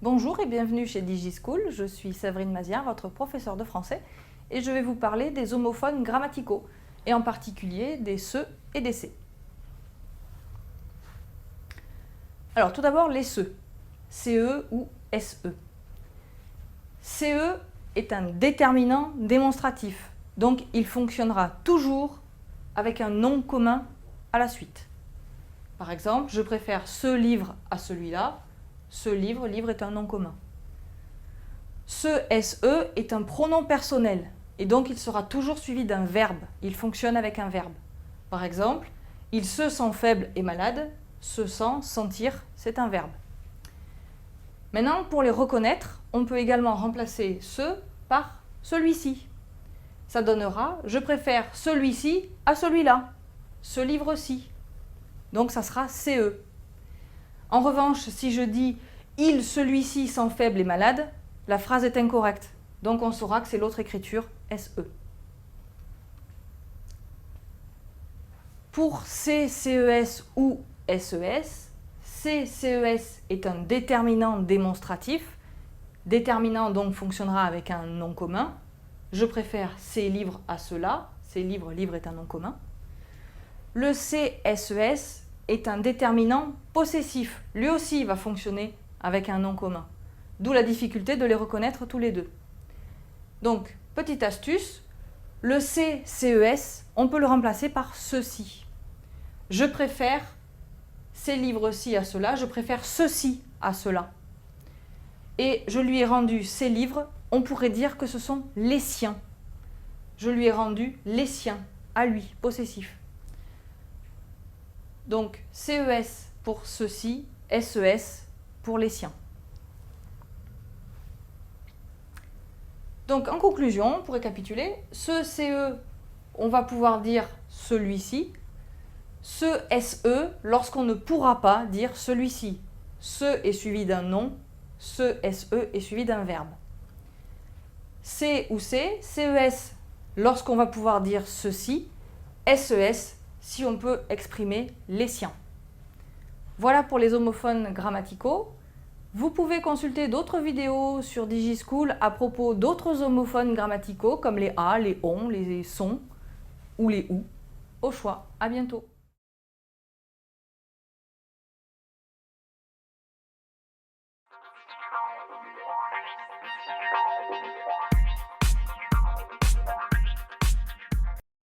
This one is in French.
Bonjour et bienvenue chez DigiSchool, je suis Séverine Mazière, votre professeure de français, et je vais vous parler des homophones grammaticaux, et en particulier des se et des c'est. Alors tout d'abord les se, CE ou SE. CE est un déterminant démonstratif, donc il fonctionnera toujours avec un nom commun à la suite. Par exemple, je préfère ce livre à celui-là. Ce livre, livre est un nom commun. Ce SE est un pronom personnel et donc il sera toujours suivi d'un verbe. Il fonctionne avec un verbe. Par exemple, il se sent faible et malade. Se sent, sentir, c'est un verbe. Maintenant, pour les reconnaître, on peut également remplacer ce par celui-ci. Ça donnera « je préfère celui-ci à celui-là », ce livre-ci. Donc ça sera CE. En revanche, si je dis « il, celui-ci, sent faible et malade », la phrase est incorrecte. Donc on saura que c'est l'autre écriture SE. Pour C, CES ou SES, C, CES est un déterminant démonstratif. Déterminant donc fonctionnera avec un nom commun. Je préfère ces livres à ceux-là. Ces livres, livre est un nom commun. Le CSES est un déterminant possessif. Lui aussi va fonctionner avec un nom commun. D'où la difficulté de les reconnaître tous les deux. Donc, petite astuce, le CES, on peut le remplacer par ceci. Je préfère ces livres-ci à ceux-là, je préfère ceci à ceux-là. Et je lui ai rendu ces livres, on pourrait dire que ce sont les siens. Je lui ai rendu les siens, à lui, possessif. Donc, CES pour ceci, SES pour les siens. Donc, en conclusion, pour récapituler, ce CE, on va pouvoir dire celui-ci. Ce SE, lorsqu'on ne pourra pas dire celui-ci. Ce est suivi d'un nom, ce SE est suivi d'un verbe. C ou C, CES, lorsqu'on va pouvoir dire ceci. SES, si on peut exprimer les siens. Voilà pour les homophones grammaticaux. Vous pouvez consulter d'autres vidéos sur DigiSchool à propos d'autres homophones grammaticaux comme les a, les on, les sont ou les ou. Au choix. À bientôt.